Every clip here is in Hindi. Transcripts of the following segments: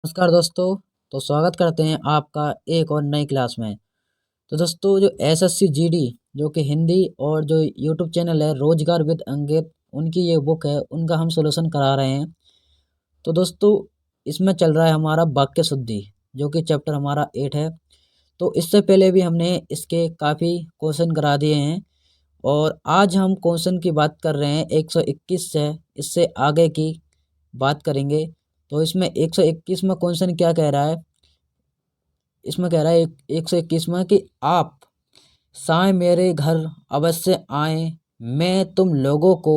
नमस्कार दोस्तों। तो स्वागत करते हैं आपका एक और नई क्लास में। तो दोस्तों जो एसएससी जीडी जो कि हिंदी और जो यूट्यूब चैनल है रोजगार विद अंकित, उनकी ये बुक है, उनका हम सॉल्यूशन करा रहे हैं। तो दोस्तों इसमें चल रहा है हमारा वाक्य शुद्धि, जो कि चैप्टर हमारा 8 है। तो इससे पहले भी हमने इसके काफ़ी क्वेश्चन करा दिए हैं और आज हम क्वेश्चन की बात कर रहे हैं 121 से, इससे आगे की बात करेंगे। तो इसमें 121 में क्वेश्चन क्या कह रहा है, इसमें कह रहा है 121 में कि आप साय मेरे घर अवश्य आएं, मैं तुम लोगों को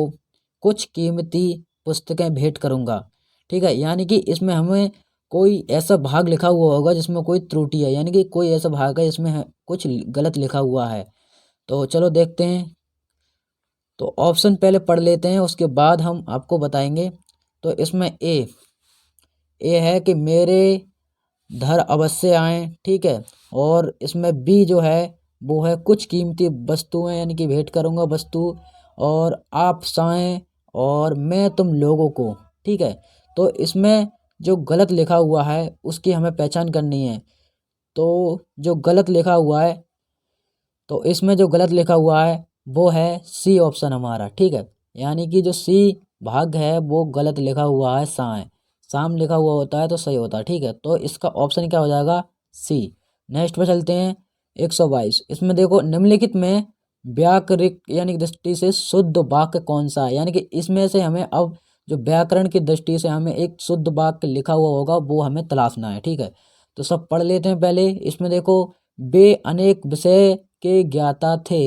कुछ कीमती पुस्तकें भेंट करूंगा। ठीक है, यानी कि इसमें हमें कोई ऐसा भाग लिखा हुआ होगा जिसमें कोई त्रुटि है, यानी कि कोई ऐसा भाग है जिसमें कुछ गलत लिखा हुआ है। तो चलो देखते हैं। तो ऑप्शन पहले पढ़ लेते हैं, उसके बाद हम आपको बताएंगे। तो इसमें ए है कि मेरे धर अवश्य आएं, ठीक है। और इसमें बी जो है वो है कुछ कीमती वस्तुएं, यानी कि भेंट करूंगा वस्तु। और आप साएं और मैं तुम लोगों को, ठीक है। तो इसमें जो गलत लिखा हुआ है उसकी हमें पहचान करनी है। तो जो गलत लिखा हुआ है, तो इसमें जो गलत लिखा हुआ है वो है सी ऑप्शन हमारा, ठीक है। यानी कि जो सी भाग है वो गलत लिखा हुआ है, साएं। शाम लिखा हुआ होता है तो सही होता है, ठीक है। तो इसका ऑप्शन क्या हो जाएगा, सी। नेक्स्ट पे चलते हैं 122। इसमें देखो निम्नलिखित में व्याकरणिक यानी कि दृष्टि से शुद्ध वाक्य कौन सा है, यानी कि इसमें से हमें अब जो व्याकरण की दृष्टि से हमें एक शुद्ध वाक्य लिखा हुआ होगा वो हमें तलाशना है, ठीक है। तो सब पढ़ लेते हैं पहले। इसमें देखो, वे अनेक विषय के ज्ञाता थे,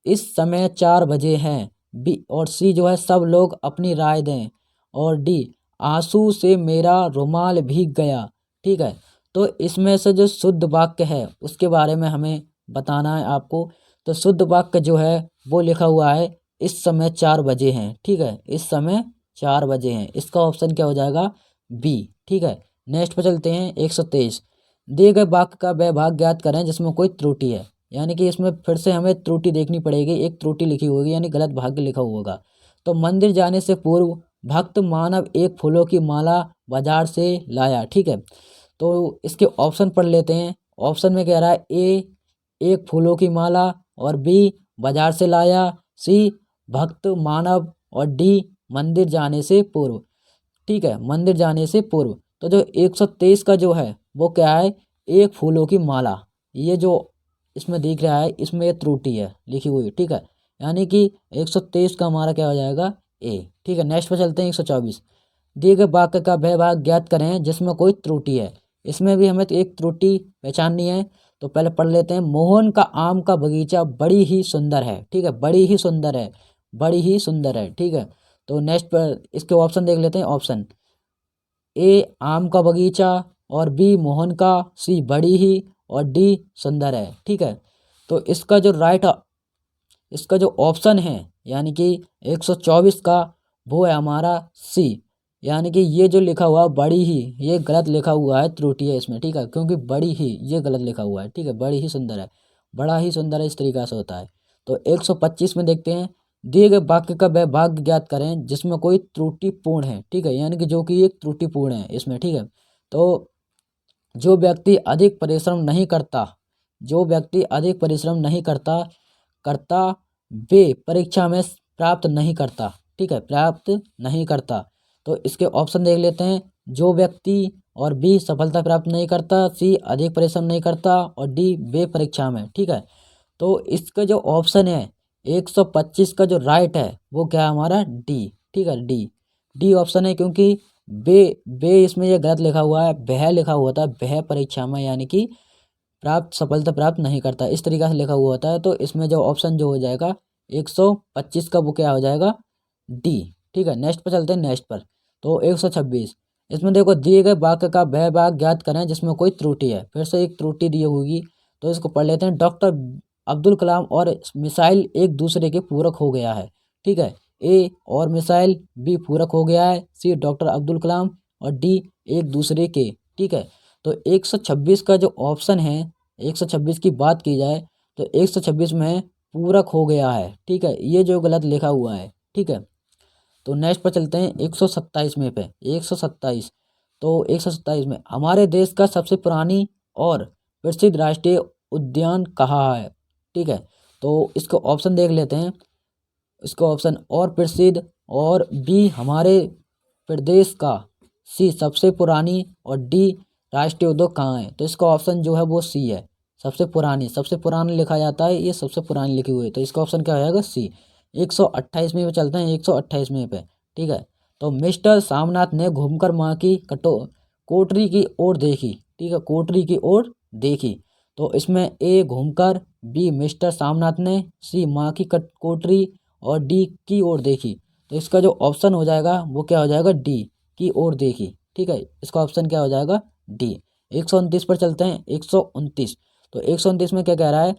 इस समय 4 बजे हैं। बी और सी जो है सब लोग अपनी राय दें। और डी आंसू से मेरा रुमाल भीग गया, ठीक है। तो इसमें से जो शुद्ध वाक्य है उसके बारे में हमें बताना है आपको। तो शुद्ध वाक्य जो है वो लिखा हुआ है इस समय 4 बजे हैं, ठीक है। इस समय 4 बजे हैं, इसका ऑप्शन क्या हो जाएगा, बी, ठीक है। नेक्स्ट पे चलते हैं 123। दिए गए वाक्य का वह भाग ज्ञात करें जिसमें कोई त्रुटि है, यानी कि इसमें फिर से हमें त्रुटि देखनी पड़ेगी। एक त्रुटि लिखी होगी यानी गलत भाग्य लिखा होगा। तो मंदिर जाने से पूर्व भक्त मानव एक फूलों की माला बाजार से लाया, ठीक है। तो इसके ऑप्शन पढ़ लेते हैं। ऑप्शन में कह रहा है ए एक फूलों की माला, और बी बाजार से लाया, सी भक्त मानव, और डी मंदिर जाने से पूर्व, ठीक है। मंदिर जाने से पूर्व। तो जो 123 का जो है वो क्या है, एक फूलों की माला। ये जो इसमें दिख रहा है इसमें ये त्रुटि है लिखी हुई, ठीक है। यानी कि 123 का हमारा क्या हो जाएगा, ए, ठीक है। नेक्स्ट पे चलते हैं 124। दिए गए वाक्य का वह भाग ज्ञात करें जिसमें कोई त्रुटि है। इसमें भी हमें तो एक त्रुटि पहचाननी है। तो पहले पढ़ लेते हैं, मोहन का आम का बगीचा बड़ी ही सुंदर है, ठीक है। बड़ी ही सुंदर है, बड़ी ही सुंदर है, ठीक है। तो नेक्स्ट पर इसके ऑप्शन देख लेते हैं। ऑप्शन ए आम का बगीचा, और बी मोहन का, सी बड़ी ही, और डी सुंदर है, ठीक है। तो इसका जो ऑप्शन है यानी कि 124 का, वो है हमारा सी। यानी कि ये जो लिखा हुआ बड़ी ही, ये गलत लिखा हुआ है, त्रुटि है इसमें, ठीक है। क्योंकि बड़ी ही ये गलत लिखा हुआ है, ठीक है। बड़ी ही सुंदर है, बड़ा ही सुंदर है, इस तरीक़ा से होता है। तो 125 में देखते हैं, दिए गए वाक्य का वह भाग ज्ञात करें जिसमें कोई त्रुटिपूर्ण है, ठीक है। यानी कि जो कि एक त्रुटिपूर्ण है इसमें, ठीक है। तो जो व्यक्ति अधिक परिश्रम नहीं करता, जो व्यक्ति अधिक परिश्रम नहीं करता करता वे परीक्षा में प्राप्त नहीं करता, ठीक है। प्राप्त नहीं करता। तो इसके ऑप्शन देख लेते हैं, जो व्यक्ति, और बी सफलता प्राप्त नहीं करता, सी अधिक परिश्रम नहीं करता, और डी वे परीक्षा में, ठीक है। तो इसका जो ऑप्शन है 125 का जो राइट है वो क्या है हमारा, डी, ठीक है। डी डी ऑप्शन है, क्योंकि बे बे इसमें ये गलत लिखा हुआ है, वह लिखा हुआ था, वह परीक्षा में, यानी कि प्राप्त सफलता प्राप्त नहीं करता, इस तरीक़ा से लिखा हुआ होता है। तो इसमें जो ऑप्शन जो हो जाएगा 125 का, वो क्या हो जाएगा, डी, ठीक है। नेक्स्ट पर चलते हैं, नेक्स्ट पर। तो 126। इसमें देखो, दिए गए वाक्य का वह भाग ज्ञात करें जिसमें कोई त्रुटि है। फिर से एक त्रुटि दी होगी, तो इसको पढ़ लेते हैं। डॉक्टर अब्दुल कलाम और मिसाइल एक दूसरे के पूरक हो गया है, ठीक है। ए और मिसाइल, बी पूरक हो गया है, सी डॉक्टर अब्दुल कलाम, और डी एक दूसरे के, ठीक है। तो 126 का जो ऑप्शन है, 126 की बात की जाए तो 126 में पूरक हो गया है, ठीक है। ये जो गलत लिखा हुआ है, ठीक है। तो नेक्स्ट पर चलते हैं 127 में पे 127। तो 127 में हमारे देश का सबसे पुरानी और प्रसिद्ध राष्ट्रीय उद्यान कहाँ है। ठीक है, तो इसको ऑप्शन देख लेते हैं। इसको ऑप्शन और प्रसिद्ध, और बी हमारे प्रदेश का, सी सबसे पुरानी, और डी राष्ट्रीय उद्यान कहाँ है। तो इसका ऑप्शन जो है वो सी है, सबसे पुरानी। सबसे पुरानी लिखा जाता है, ये सबसे पुरानी लिखी हुई है, तो इसका ऑप्शन क्या हो जाएगा, सी। 128वें पे चलते हैं, 128वें पे। ठीक है, तो मिस्टर सामनाथ ने घूमकर माँ की कोठरी की ओर देखी। ठीक है, कोठरी की ओर देखी। तो इसमें ए घूमकर, बी मिस्टर सामनाथ ने, सी माँ की कोठरी, और डी की ओर देखी। तो इसका जो ऑप्शन हो जाएगा वो क्या हो जाएगा, डी की ओर देखी। ठीक है, इसका ऑप्शन क्या हो जाएगा, डी। 129 पर चलते हैं, 129। तो 129 में क्या कह रहा है,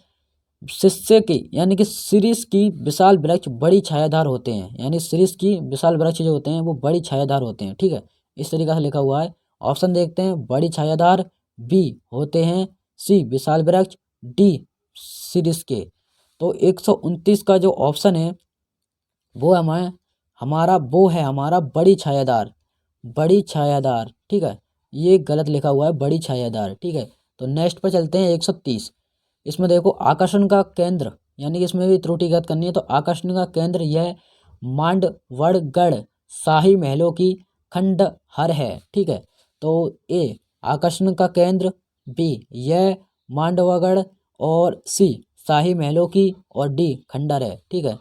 शिष्य की यानी कि शीर्ष की विशाल वृक्ष बड़ी छायादार होते हैं, यानी शीर्ष की विशाल वृक्ष जो होते हैं वो बड़ी छायादार होते हैं। ठीक है, इस तरीके से लिखा हुआ है। ऑप्शन देखते हैं, बड़ी छायादार, बी होते हैं, सी विशाल वृक्ष, डी शीर्ष के। तो 129 का जो ऑप्शन है वो हमारा बड़ी छायादार, बड़ी छायादार। ठीक है, ये गलत लिखा हुआ है, बड़ी छायादार। ठीक है, तो नेक्स्ट पर चलते हैं, 130। इसमें देखो आकर्षण का केंद्र, यानी कि इसमें भी त्रुटि ज्ञात करनी है। तो आकर्षण का केंद्र यह मांडवगढ़ शाही महलों की खंडहर है। ठीक है, तो ए आकर्षण का केंद्र, बी यह मांडवगढ़, और सी शाही महलों की, और डी खंडहर है। ठीक है,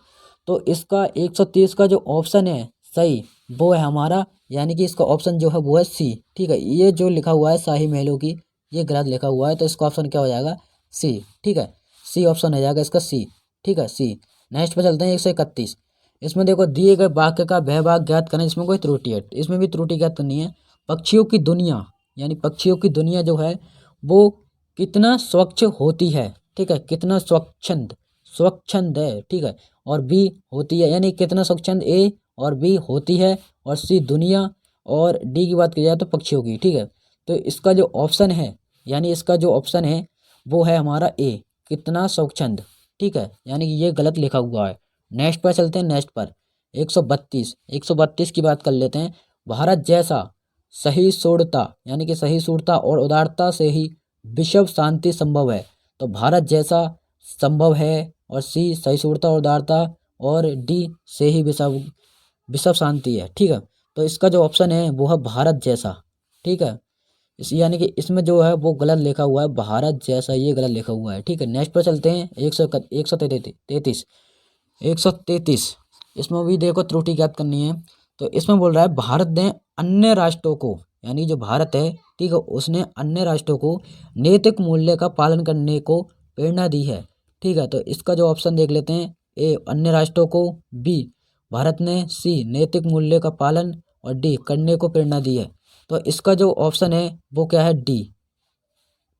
तो इसका 130 का जो ऑप्शन है सही वो है हमारा, यानी कि इसका ऑप्शन जो है वो है सी। ठीक है, ये जो लिखा हुआ है शाही महलों की, ये गलत लिखा हुआ है, तो इसका ऑप्शन क्या हो जाएगा, सी। ठीक है, सी ऑप्शन हो जाएगा इसका, सी। ठीक है, सी। नेक्स्ट पे चलते हैं, 131। इसमें देखो दिए गए वाक्य का वह भाग ज्ञात करें जिसमें कोई त्रुटि है। इसमें भी त्रुटि ज्ञात करनी है। पक्षियों की दुनिया, यानी पक्षियों की दुनिया जो है वो कितना स्वच्छ होती है। ठीक है, कितना स्वच्छंद, स्वच्छंद है। ठीक है, और बी होती है, यानी कितना स्वच्छंद ए, और बी होती है, और सी दुनिया, और डी की बात की जाए तो पक्षियों की। ठीक है, तो इसका जो ऑप्शन है, यानी इसका जो ऑप्शन है वो है हमारा ए, कितना स्वच्छंद। ठीक है, यानी कि ये गलत लिखा हुआ है। नेक्स्ट पर चलते हैं, नेक्स्ट पर 132। 132 की बात कर लेते हैं। भारत जैसा सहिष्णुता, यानी कि सहिष्णुता और उदारता से ही विश्व शांति संभव है। तो भारत जैसा संभव है, और सी सहिष्णुता और उदारता, और डी से ही विश्व विश्व शांति है। ठीक है, तो इसका जो ऑप्शन है वो है भारत जैसा। ठीक है, इस यानी कि इसमें जो है वो गलत लिखा हुआ है, भारत जैसा, ये गलत लिखा हुआ है। ठीक है, नेक्स्ट पर चलते हैं, 133। 133 इसमें भी देखो त्रुटि ज्ञात करनी है। तो इसमें बोल रहा है भारत ने अन्य राष्ट्रों को, यानी जो भारत है, ठीक है, उसने अन्य राष्ट्रों को नैतिक मूल्य का पालन करने को प्रेरणा दी है। ठीक है, तो इसका जो ऑप्शन देख लेते हैं, ए अन्य राष्ट्रों को, बी भारत ने, सी नैतिक मूल्य का पालन, और डी करने को प्रेरणा दी है। तो इसका जो ऑप्शन है वो क्या है, डी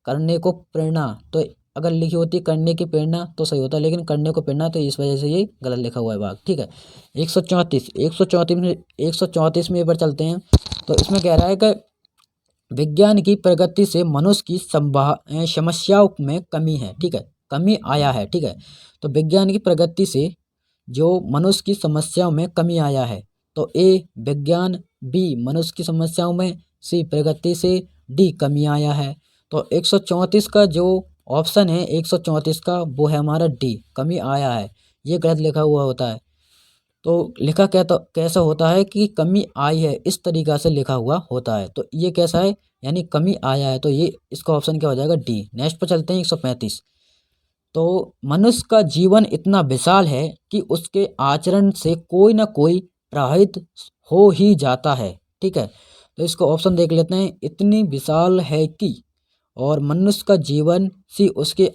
करने को प्रेरणा। तो अगर लिखी होती करने की प्रेरणा तो सही होता, लेकिन करने को प्रेरणा, तो इस वजह से ये गलत लिखा हुआ है भाग। ठीक है, 134 में पर चलते हैं। तो इसमें कह रहा है कि विज्ञान की प्रगति से मनुष्य की समस्याओं में कमी है। ठीक है, कमी आया है। ठीक है, तो विज्ञान की प्रगति से जो मनुष्य की समस्याओं में कमी आया है। तो ए विज्ञान, बी मनुष्य की समस्याओं में, सी प्रगति से, डी कमी आया है। तो 134 का जो ऑप्शन है 134 का वो है हमारा डी, कमी आया है। ये गलत लिखा हुआ होता है। तो लिखा क्या, तो कैसा होता है कि कमी आई है, इस तरीक़ा से लिखा हुआ होता है। तो ये कैसा है, यानी कमी आया है, तो ये इसका ऑप्शन क्या हो जाएगा, डी। नेक्स्ट पर चलते हैं, 135। तो मनुष्य का जीवन इतना विशाल है कि उसके आचरण से कोई ना कोई प्रभावित हो ही जाता है। ठीक है, तो इसको ऑप्शन देख लेते हैं, इतनी विशाल है कि, और मनुष्य का जीवन, सी उसके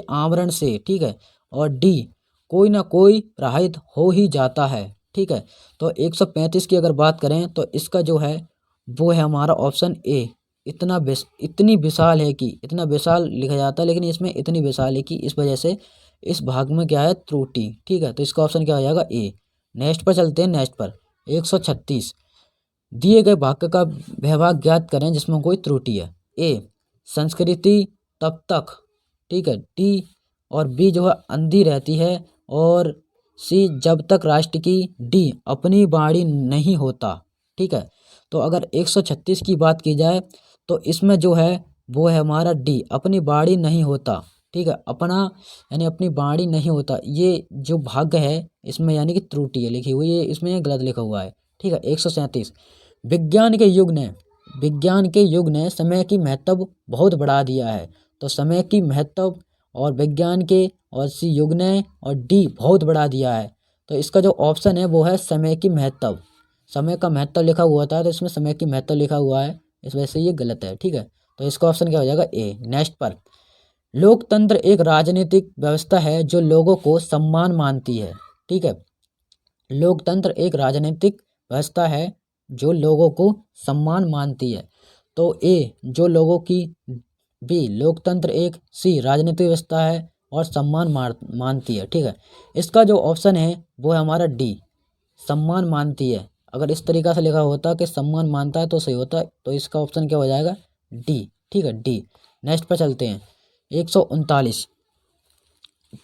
आवरण से। ठीक है, और डी कोई ना कोई प्रभावित हो ही जाता है। ठीक है, तो 135 की अगर बात करें तो इसका जो है वो है हमारा ऑप्शन ए, इतनी विशाल है कि, इतना विशाल लिखा जाता है लेकिन इसमें इतनी विशाल है कि, इस वजह से इस भाग में क्या है, त्रुटि। ठीक है, तो इसका ऑप्शन क्या हो जाएगा, ए। नेक्स्ट पर चलते हैं, नेक्स्ट पर 136। दिए गए वाक्य का विभाग ज्ञात करें जिसमें कोई त्रुटि है। ए संस्कृति तब तक, ठीक है, डी और बी जो है अंधी रहती है, और सी जब तक राष्ट्र की, डी अपनी बाणी नहीं होता। ठीक है, तो अगर 136 की बात की जाए तो इसमें जो है वो है हमारा डी, अपनी बाड़ी नहीं होता। ठीक है, अपना यानी अपनी बाड़ी नहीं होता, ये जो भाग है इसमें यानी कि त्रुटि है लिखी हुई है, इसमें ये गलत लिखा हुआ है। ठीक है, 137 विज्ञान के युग ने समय की महत्व बहुत बढ़ा दिया है। तो समय की महत्व और विज्ञान के और सी युग ने और डी बहुत बढ़ा दिया है। तो इसका जो ऑप्शन है वो है समय की महत्व। समय का महत्व लिखा हुआ था तो इसमें समय की महत्व लिखा हुआ है, इस वजह से ये गलत है। ठीक है, तो इसका ऑप्शन क्या हो जाएगा ए। नेक्स्ट पर, लोकतंत्र एक राजनीतिक व्यवस्था है जो लोगों को सम्मान मानती है। ठीक है, लोकतंत्र एक राजनीतिक व्यवस्था है जो लोगों को सम्मान मानती है। तो ए जो लोगों की, बी लोकतंत्र एक, सी राजनीतिक व्यवस्था है और सम्मान मानती है। ठीक है, इसका जो ऑप्शन है वो है हमारा डी, सम्मान मानती है। अगर इस तरीका से लिखा होता कि सम्मान मानता है तो सही होता, तो इसका ऑप्शन क्या हो जाएगा डी। ठीक है, डी। नेक्स्ट पर चलते हैं 139।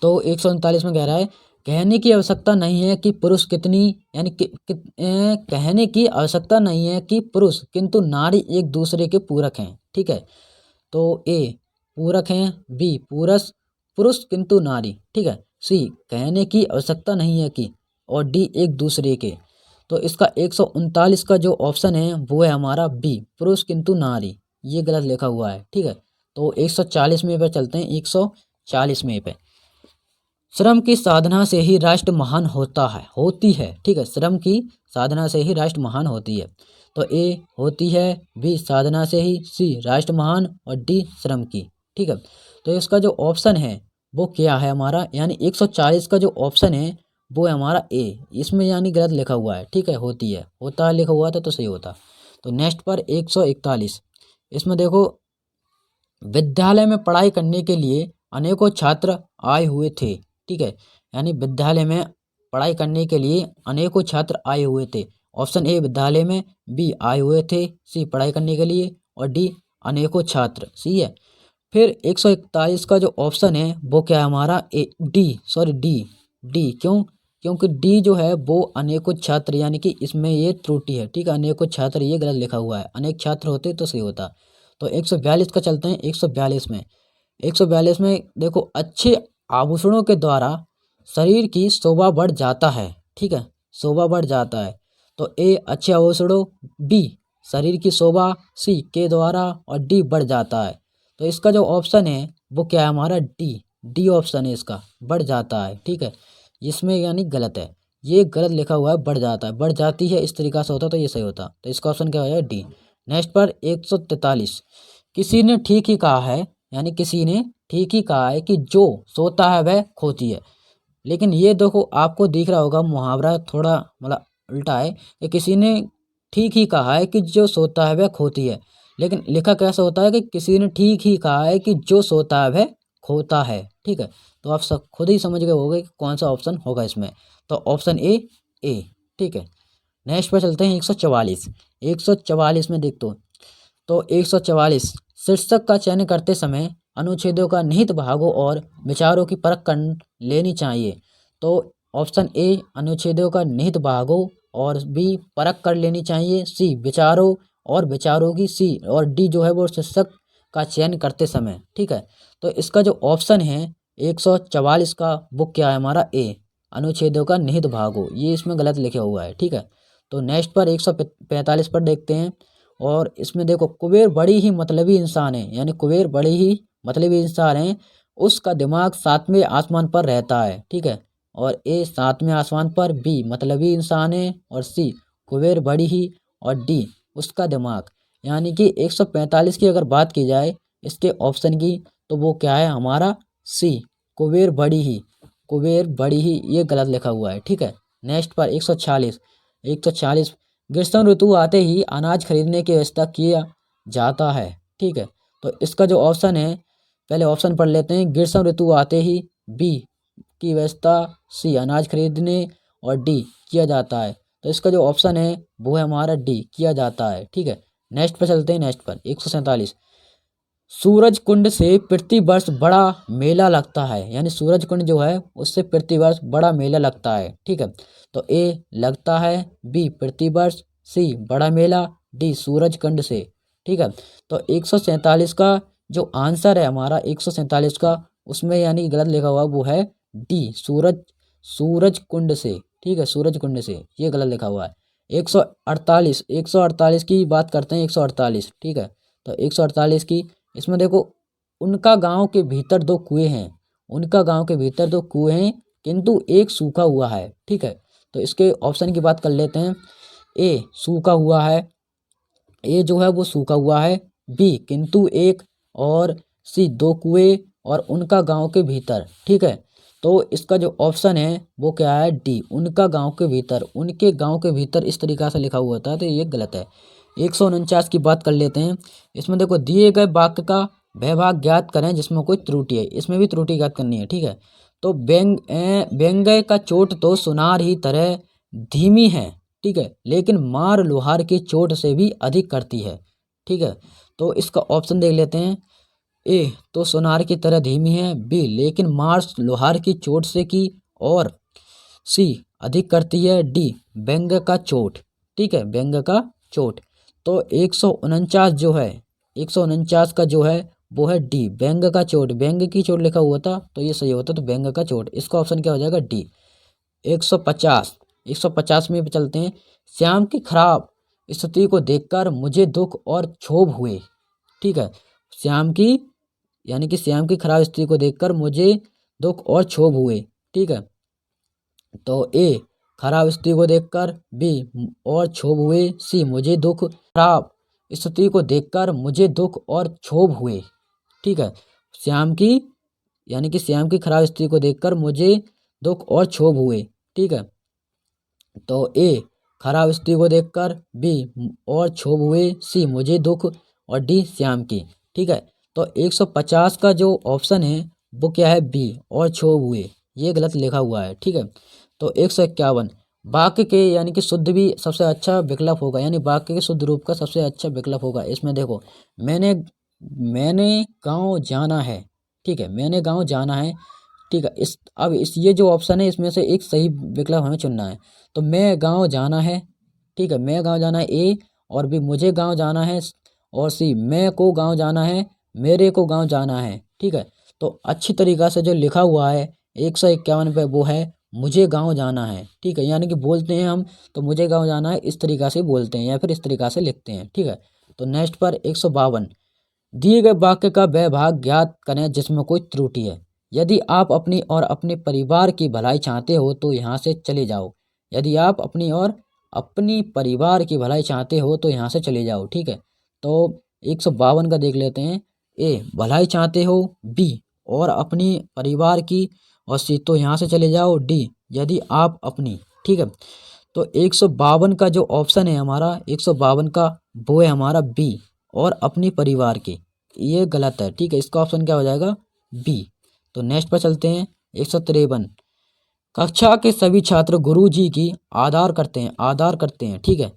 तो 139 में कह रहा है, कहने की आवश्यकता नहीं है कि पुरुष कितनी यानी कहने की आवश्यकता नहीं है कि पुरुष किंतु नारी एक दूसरे के पूरक हैं। ठीक है, तो ए पूरक हैं, बी पुरुष किंतु नारी। ठीक है, सी कहने की आवश्यकता नहीं है कि, और डी एक दूसरे के। तो इसका 139 का जो ऑप्शन है वो है हमारा बी, पुरुष किंतु नारी, ये गलत लिखा हुआ है। ठीक है, तो 140 में पे चलते हैं। 140 में पे, श्रम की साधना से ही राष्ट्र महान होती है। ठीक है, श्रम की साधना से ही राष्ट्र महान होती है। तो ए होती है, बी साधना से ही, सी राष्ट्र महान और डी श्रम की। ठीक है, तो इसका जो ऑप्शन है वो क्या है हमारा, यानी 140 का जो ऑप्शन है वो है हमारा ए, इसमें यानी गलत लिखा हुआ है। ठीक है, होती है, होता है लिखा हुआ था तो सही होता। तो नेक्स्ट पर 141, इसमें देखो, विद्यालय में पढ़ाई करने के लिए अनेकों छात्र आए हुए थे। ठीक है, यानी विद्यालय में पढ़ाई करने के लिए अनेकों छात्र आए हुए थे। ऑप्शन ए विद्यालय में, बी आए हुए थे, सी पढ़ाई करने के लिए और डी अनेकों छात्र। सी है। फिर 141 का जो ऑप्शन है वो क्या है हमारा ए, डी क्यों, क्योंकि डी जो है वो अनेकों छात्र, यानी कि इसमें ये त्रुटि है। ठीक है, अनेकों छात्र ये गलत लिखा हुआ है, अनेक छात्र होते तो सही होता। तो 142 का चलते हैं। 142 में देखो, अच्छे आभूषणों के द्वारा शरीर की शोभा बढ़ जाता है। ठीक है, शोभा बढ़ जाता है। तो ए अच्छे आभूषणों, बी शरीर की शोभा, सी के द्वारा और डी बढ़ जाता है। तो इसका जो ऑप्शन है वो क्या है हमारा डी ऑप्शन है इसका, बढ़ जाता है। ठीक है, इसमें यानी गलत है, ये गलत लिखा हुआ है, बढ़ जाता है, बढ़ जाती है इस तरीका से होता तो ये सही होता। तो इसका ऑप्शन क्या हो जाएगा डी। नेक्स्ट पर 143, किसी ने ठीक ही कहा है, यानी किसी ने ठीक ही कहा है कि जो सोता है वह खोती है। लेकिन ये देखो आपको दिख रहा होगा मुहावरा थोड़ा मतलब उल्टा है कि किसी ने ठीक ही कहा है कि जो सोता है वह खोती है, लेकिन लिखा कैसा होता है कि किसी ने ठीक ही कहा है कि जो सोता है वह खोता है। ठीक है, तो आप सब खुद ही समझ गए होंगे कि कौन सा ऑप्शन होगा इसमें। तो ऑप्शन ए। ठीक है, नेक्स्ट पर चलते हैं 144। 144 में देख तो 144, शीर्षक का चयन करते समय अनुच्छेदों का निहित भागों और विचारों की परख कर लेनी चाहिए। तो ऑप्शन ए अनुच्छेदों का निहित भागों और बी परख कर लेनी चाहिए, सी विचारों और विचारों की, सी और डी जो है वो शीर्षक का चयन करते समय। ठीक है, तो इसका जो ऑप्शन है 144 का वो क्या है हमारा ए, अनुच्छेदों का निहित भागों, ये इसमें गलत लिखा हुआ है। ठीक है, तो नेक्स्ट पर 145 पर देखते हैं। और इसमें देखो, कुबेर बड़ी ही मतलबी इंसान है, यानी कुबेर बड़ी ही मतलबी इंसान है, उसका दिमाग सातवें आसमान पर रहता है। ठीक है, और ए सातवें आसमान पर, बी मतलबी इंसान है और सी कुबेर बड़ी ही और डी उसका दिमाग। यानी कि 145 की अगर बात की जाए इसके ऑप्शन की तो वो क्या है हमारा सी, कुबेर बड़ी ही ये गलत लिखा हुआ है। ठीक है, नेक्स्ट पर 146 ग्रीष्म ऋतु आते ही अनाज खरीदने की व्यवस्था किया जाता है। ठीक है, तो इसका जो ऑप्शन है, पहले ऑप्शन पढ़ लेते हैं। ग्रीष्म ऋतु आते ही, बी की व्यवस्था, सी अनाज खरीदने और डी किया जाता है। तो इसका जो ऑप्शन है वो है हमारा डी, किया जाता है। ठीक है, नेक्स्ट पर चलते हैं। नेक्स्ट पर 147, सूरज कुंड से प्रतिवर्ष बड़ा मेला लगता है, यानी सूरज कुंड जो है उससे प्रतिवर्ष बड़ा मेला लगता है। ठीक है, तो ए लगता है, बी प्रतिवर्ष, सी बड़ा मेला डी सूरजकुंड से। ठीक है, तो 147 का जो आंसर है हमारा 147 का, उसमें यानी कि गलत लिखा हुआ वो है डी सूरजकुंड से। ठीक है, सूरजकुंड से, ये गलत लिखा हुआ है। 148 की बात करते हैं, 148। ठीक है, तो 148 की, इसमें देखो उनका गांव के भीतर दो कुएं हैं, उनका गांव के भीतर दो कुएं हैं किंतु एक सूखा हुआ है। ठीक है, तो इसके ऑप्शन की बात कर लेते हैं। ए सूखा हुआ है, ए जो है वो सूखा हुआ है, बी किंतु एक, और सी दो कुएं और उनका गांव के भीतर। ठीक है, तो इसका जो ऑप्शन है वो क्या है, डी उनका गांव के भीतर। उनके गांव के भीतर इस तरीक़ा से लिखा हुआ होता है, तो ये गलत है। 149 की बात कर लेते हैं। इसमें देखो दिए गए वाक्य का वह भाग ज्ञात करें जिसमें कोई त्रुटि है, इसमें भी त्रुटि ज्ञात करनी है। ठीक है, तो व्यंग्य का चोट तो सुनार ही तरह धीमी है। ठीक है, लेकिन मार लोहार की चोट से भी अधिक करती है। ठीक है, तो इसका ऑप्शन देख लेते हैं। ए तो सोनार की तरह धीमी है, बी लेकिन मार लोहार की चोट से की, और सी अधिक करती है, डी व्यंग्य का चोट। ठीक है, व्यंग्य का चोट। तो 149 जो है, 149 का जो है वो है डी व्यंग्य का चोट। व्यंग्य की चोट लिखा हुआ था तो ये सही होता, तो व्यंग्य का चोट, इसका ऑप्शन क्या हो जाएगा, डी। 150 में भी चलते हैं। श्याम की खराब स्थिति को देखकर मुझे दुख और क्षोभ हुए। ठीक है, श्याम की यानी कि श्याम की खराब स्थिति को देखकर मुझे दुख और क्षोभ हुए। ठीक है, तो ए खराब स्थिति को देखकर, बी और क्षोभ हुए, सी मुझे दुख खराब स्थिति को देखकर मुझे दुख और क्षोभ हुए। ठीक है, श्याम की यानी कि श्याम की खराब स्थिति को देखकर मुझे दुख और क्षोभ हुए। ठीक है, तो ए खराब स्थिति को देखकर, बी और क्षोभ हुए, सी मुझे दुख, और डी श्याम की। ठीक है, तो 150 का जो ऑप्शन है वो क्या है, बी और क्षोभ हुए, ये गलत लिखा हुआ है। ठीक है, तो 151 वाक्य के यानी कि शुद्ध भी सबसे अच्छा विकल्प होगा, यानी वाक्य के शुद्ध रूप का सबसे अच्छा विकल्प होगा। इसमें देखो मैंने मैंने गाँव जाना है। ठीक है, मैंने गाँव जाना है। ठीक है, इस ये जो ऑप्शन है इसमें से एक सही विकल्प हमें चुनना है। तो मैं गांव जाना है। ठीक है, मैं गांव जाना है ए, और बी मुझे गांव जाना है, और सी मैं को गांव जाना है, मेरे को गांव जाना है। ठीक है, तो अच्छी तरीक़ा से जो लिखा हुआ है 151 पे वो है मुझे गांव जाना है। ठीक है, यानी कि बोलते हैं हम तो मुझे गांव जाना है इस तरीक़ा से बोलते हैं या फिर इस तरीक़ा से लिखते हैं। ठीक है, तो नेक्स्ट पर 152 दिए गए वाक्य का वह भाग ज्ञात करें जिसमें कोई त्रुटि है। यदि आप अपनी और अपने परिवार की भलाई चाहते हो तो यहाँ से चले जाओ। यदि आप अपनी और अपनी परिवार की भलाई चाहते हो तो यहाँ से चले जाओ। ठीक है, तो 152 का देख लेते हैं। ए भलाई चाहते हो, बी और अपनी परिवार की, और सी तो यहाँ से चले जाओ, डी यदि आप अपनी। ठीक है, तो 152 का जो ऑप्शन है हमारा 152 का वो है हमारा बी और अपनी परिवार के, ये गलत है। ठीक है, इसका ऑप्शन क्या हो जाएगा, बी। तो नेक्स्ट पर चलते हैं। 153 कक्षा के सभी छात्र गुरुजी की आदर करते हैं। ठीक है,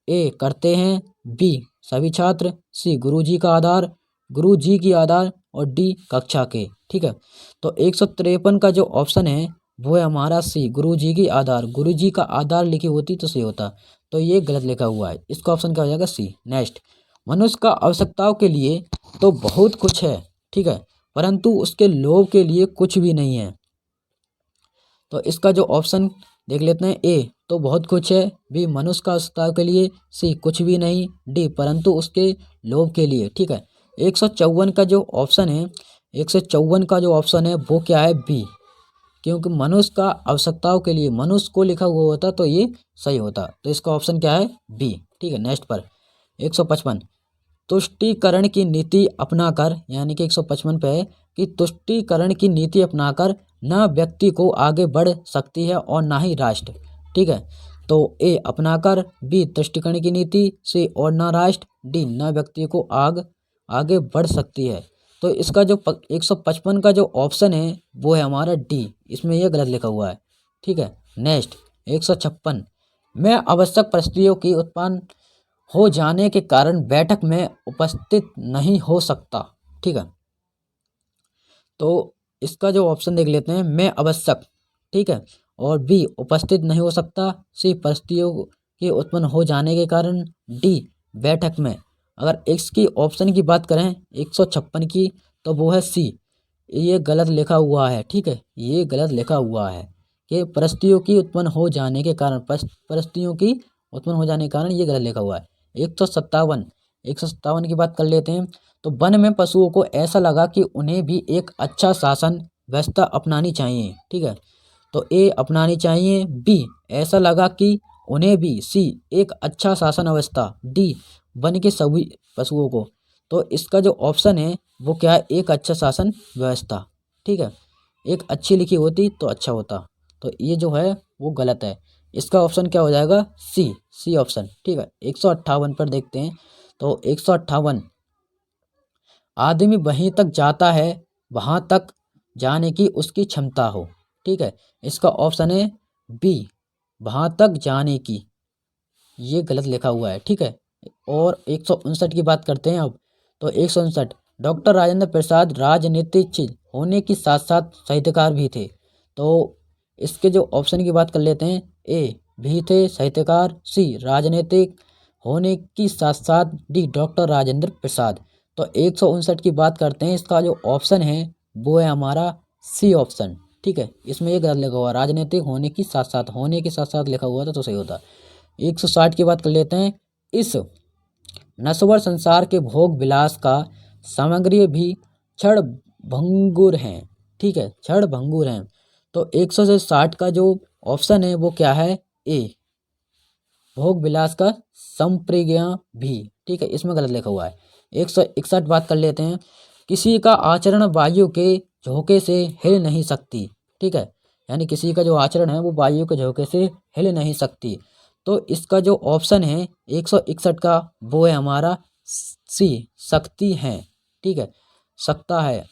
ए करते हैं, बी सभी छात्र, सी गुरुजी का आदर, गुरुजी की आदर, और डी कक्षा के। ठीक है, तो 153 का जो ऑप्शन है वो है हमारा सी गुरुजी की आदर। गुरुजी का आदर लिखी होती तो सही होता, तो ये गलत लिखा हुआ है, इसका ऑप्शन क्या हो जाएगा, सी। नेक्स्ट, मनुष्य का आवश्यकताओं के लिए तो बहुत कुछ है। ठीक है, परंतु उसके लोभ के लिए कुछ भी नहीं है। तो इसका जो ऑप्शन देख लेते हैं। ए तो बहुत कुछ है, बी मनुष्य का आवश्यकताओं के लिए, सी कुछ भी नहीं, डी परंतु उसके लोभ के लिए। ठीक है, 154 का जो ऑप्शन है 154 का जो ऑप्शन है वो क्या है, बी, क्योंकि मनुष्य का आवश्यकताओं के लिए मनुष्य को लिखा हुआ होता तो ये सही होता, तो इसका ऑप्शन क्या है, बी। ठीक है, नेक्स्ट पर 155 तुष्टीकरण की नीति अपनाकर, यानी कि 155 पे है कि तुष्टीकरण की नीति अपनाकर न व्यक्ति को आगे बढ़ सकती है और ना ही राष्ट्र। ठीक है, तो ए अपनाकर, बी तुष्टीकरण की नीति, सी और ना राष्ट्र, डी न व्यक्ति को आगे बढ़ सकती है। तो इसका जो 155 का जो ऑप्शन है वो है हमारा डी, इसमें यह गलत लिखा हुआ है। ठीक है, नेक्स्ट 156 में आवश्यक परिस्थितियों की उत्पन्न हो जाने के कारण बैठक में उपस्थित नहीं हो सकता। ठीक है, तो इसका जो ऑप्शन देख लेते हैं, मैं आवश्यक। ठीक है, और बी उपस्थित नहीं हो सकता, सी परिस्थितियों के उत्पन्न हो जाने के कारण, डी बैठक में। अगर इसकी ऑप्शन की बात करें 156 की, तो वो है सी, ये गलत लिखा हुआ है। ठीक है, ये गलत लिखा हुआ है कि परिस्थितियों की उत्पन्न हो जाने के कारण, परिस्थितियों की उत्पन्न हो जाने के कारण ये गलत लिखा हुआ है। 157 की बात कर लेते हैं। तो वन में पशुओं को ऐसा लगा कि उन्हें भी एक अच्छा शासन व्यवस्था अपनानी चाहिए। ठीक है, तो ए अपनानी चाहिए, बी ऐसा लगा कि उन्हें भी, सी एक अच्छा शासन व्यवस्था, डी वन के सभी पशुओं को। तो इसका जो ऑप्शन है वो क्या है, एक अच्छा शासन व्यवस्था। ठीक है, एक अच्छी लिखी होती तो अच्छा होता, तो ये जो है वो गलत है। इसका ऑप्शन क्या हो जाएगा, सी ऑप्शन। ठीक है, 158 पर देखते हैं। तो 158, आदमी वहीं तक जाता है वहां तक जाने की उसकी क्षमता हो। ठीक है, इसका ऑप्शन है बी, वहां तक जाने की, ये गलत लिखा हुआ है। ठीक है, और 159 की बात करते हैं अब। तो 159, डॉक्टर राजेंद्र प्रसाद राजनीतिज्ञ होने के साथ साथ साहित्यकार भी थे। तो इसके जो ऑप्शन की बात कर लेते हैं, ए भी थे साहित्यकार, सी राजनीतिक होने की साथ साथ, डी डॉक्टर राजेंद्र प्रसाद। तो 159 की बात करते हैं, इसका जो ऑप्शन है वो है हमारा सी ऑप्शन। ठीक है, इसमें ये गलत लिखा हुआ, राजनीतिक होने की साथ साथ, होने के साथ साथ लिखा हुआ था तो सही होता। 160 की बात कर लेते हैं। इस नश्वर संसार के भोग विलास का सामग्री भी क्षण भंगुर हैं। ठीक है, क्षण भंगुर हैं। तो 160 का जो ऑप्शन है वो क्या है, ए भोग विलास का संप्रज्ञा भी। ठीक है, इसमें गलत लिखा हुआ है। 161 बात कर लेते हैं। किसी का आचरण वायु के झोंके से हिल नहीं सकती। ठीक है, यानी किसी का जो आचरण है वो वायु के झोंके से हिल नहीं सकती। तो इसका जो ऑप्शन है 161 का वो है हमारा सी, शक्ति है। ठीक है, सकता है,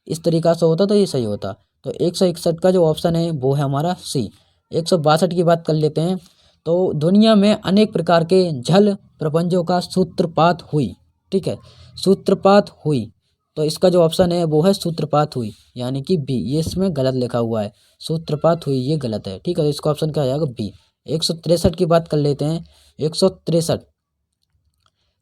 इस तरीका से होता तो ये सही होता। तो 161 का जो ऑप्शन है वो है हमारा सी। 162 की बात कर लेते हैं। तो दुनिया में अनेक प्रकार के जल प्रपंचों का सूत्रपात हुई। ठीक है, सूत्रपात हुई, तो इसका जो ऑप्शन है वो है सूत्रपात हुई, यानी कि बी, ये इसमें गलत लिखा हुआ है, सूत्रपात हुई ये गलत है। ठीक है, तो इसका ऑप्शन क्या आ जाएगा, बी। 163 की बात कर लेते हैं। 163,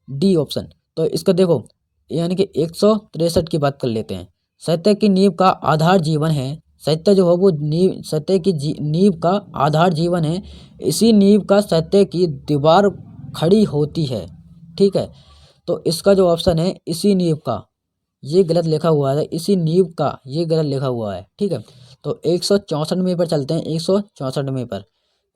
डी ऑप्शन। तो इसका देखो, यानी कि 163 की बात कर लेते हैं। सत्य की नींव का आधार जीवन है। सत्य जो है वो नींव, सत्य की नींव का आधार जीवन है। इसी नींव का सत्य की दीवार खड़ी होती है। ठीक है, तो इसका जो ऑप्शन है इसी नींव का, ये गलत लिखा हुआ है, इसी नींव का ये गलत लिखा हुआ है। ठीक है, तो 164 पर चलते हैं। 164 पर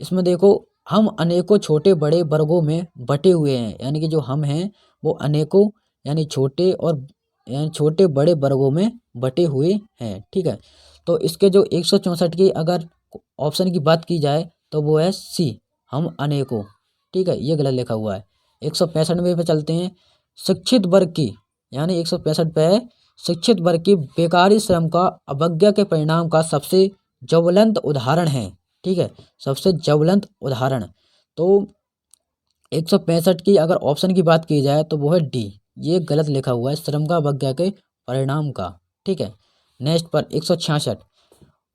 इसमें देखो, हम अनेकों छोटे बड़े वर्गों में बटे हुए हैं, यानी कि जो हम हैं वो अनेकों, यानी छोटे और, यानी छोटे बड़े वर्गों में बटे हुए हैं। ठीक है, तो इसके जो 164 की अगर ऑप्शन की बात की जाए तो वो है सी, हम अनेकों। ठीक है, ये गलत लिखा हुआ है। 165 पे चलते हैं। शिक्षित वर्ग की, यानी 165 पे है, शिक्षित वर्ग की बेकारी श्रम का अवज्ञा के परिणाम का सबसे ज्वलंत उदाहरण है। ठीक है, सबसे ज्वलंत उदाहरण। तो 165 की अगर ऑप्शन की बात की जाए तो वो है डी, ये गलत लिखा हुआ है, श्रम का अवज्ञा के परिणाम का। ठीक है, नेक्स्ट पर 166,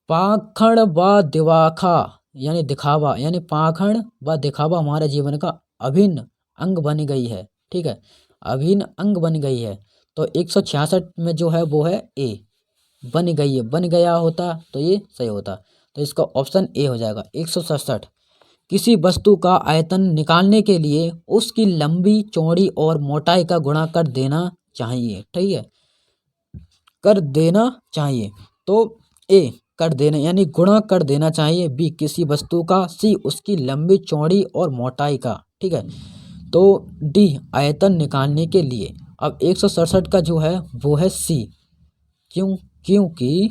पाखंड व दिवाखा, यानी दिखावा, यानी पाखंड व दिखावा हमारे जीवन का अभिन्न अंग बन गई है। ठीक है, अभिन्न अंग बन गई है। तो 166 में जो है वो है ए, बन गई है, बन गया होता तो ये सही होता। तो इसका ऑप्शन ए हो जाएगा। 167, किसी वस्तु का आयतन निकालने के लिए उसकी लंबी चौड़ी और मोटाई का गुणा कर देना चाहिए। ठीक है, कर देना चाहिए। तो ए कर देना, यानी गुणा कर देना चाहिए। बी किसी वस्तु का, सी उसकी लंबी चौड़ी और मोटाई का। ठीक है, तो डी आयतन निकालने के लिए। अब 167 का जो है वो है सी, क्यों, क्योंकि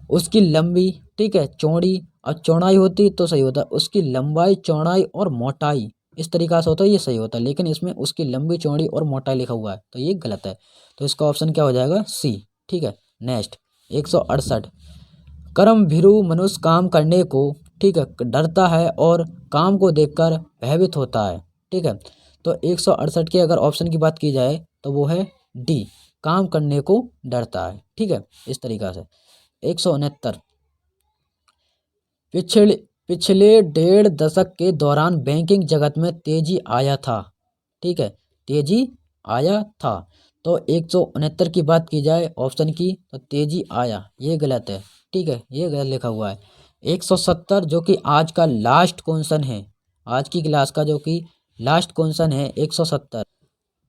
उसकी लंबी, ठीक है, चौड़ी, और चौड़ाई होती तो सही होता, उसकी लंबाई चौड़ाई और मोटाई, इस तरीका से होता है ये सही होता, लेकिन इसमें उसकी लंबी चौड़ी और मोटाई लिखा हुआ है तो ये गलत है। तो इसका ऑप्शन क्या हो जाएगा, सी। ठीक है, नेक्स्ट 168, कर्म भीरु मनुष्य काम करने को, ठीक है, डरता है और काम को देखकर भयभीत होता है। ठीक है, तो 168 के अगर ऑप्शन की बात की जाए तो वो है डी, काम करने को डरता है। ठीक है, इस तरीका से। 169, पिछले पिछले 1.5 दशक के दौरान बैंकिंग जगत में तेजी आया था। ठीक है, तेजी आया था। तो 169 की बात की जाए ऑप्शन की तो तेजी आया, ये गलत है। ठीक है, ये गलत लिखा हुआ है। 170 जो कि आज का लास्ट क्वेश्चन है, आज की क्लास का जो कि लास्ट क्वेश्चन है 170,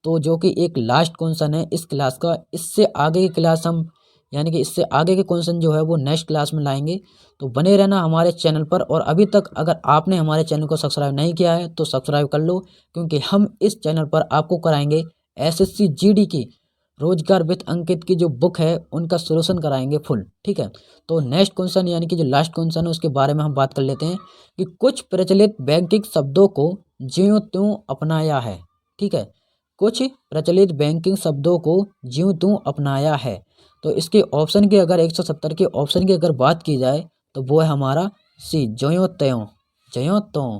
तो जो कि एक लास्ट क्वेश्चन है इस क्लास का। इससे आगे की क्लास हम यानी कि इससे आगे के क्वेश्चन जो है वो नेक्स्ट क्लास में लाएंगे। तो बने रहना हमारे चैनल पर, और अभी तक अगर आपने हमारे चैनल को सब्सक्राइब नहीं किया है तो सब्सक्राइब कर लो, क्योंकि हम इस चैनल पर आपको कराएंगे एसएससी जीडी की रोजगार विद अंकित की जो बुक है उनका सोल्यूशन कराएंगे फुल। ठीक है, तो नेक्स्ट क्वेश्चन यानी कि जो लास्ट क्वेश्चन है उसके बारे में हम बात कर लेते हैं कि कुछ प्रचलित बैंकिंग शब्दों को ज्यों त्यों अपनाया है। ठीक है, कुछ प्रचलित बैंकिंग शब्दों को ज्यों त्यों अपनाया है। तो इसके ऑप्शन की अगर 170 के ऑप्शन की अगर बात की जाए तो वो है हमारा सी, ज्यों त्यों, ज्यों त्यों।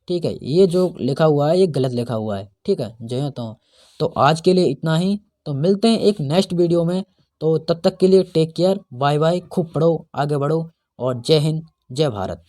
ठीक है, ये जो लिखा हुआ है ये गलत लिखा हुआ है। ठीक है, ज्यों त्यों। तो आज के लिए इतना ही, तो मिलते हैं एक नेक्स्ट वीडियो में। तो तब तक के लिए टेक केयर, बाय बाय, खूब पढ़ो, आगे बढ़ो, और जय हिंद, जय भारत।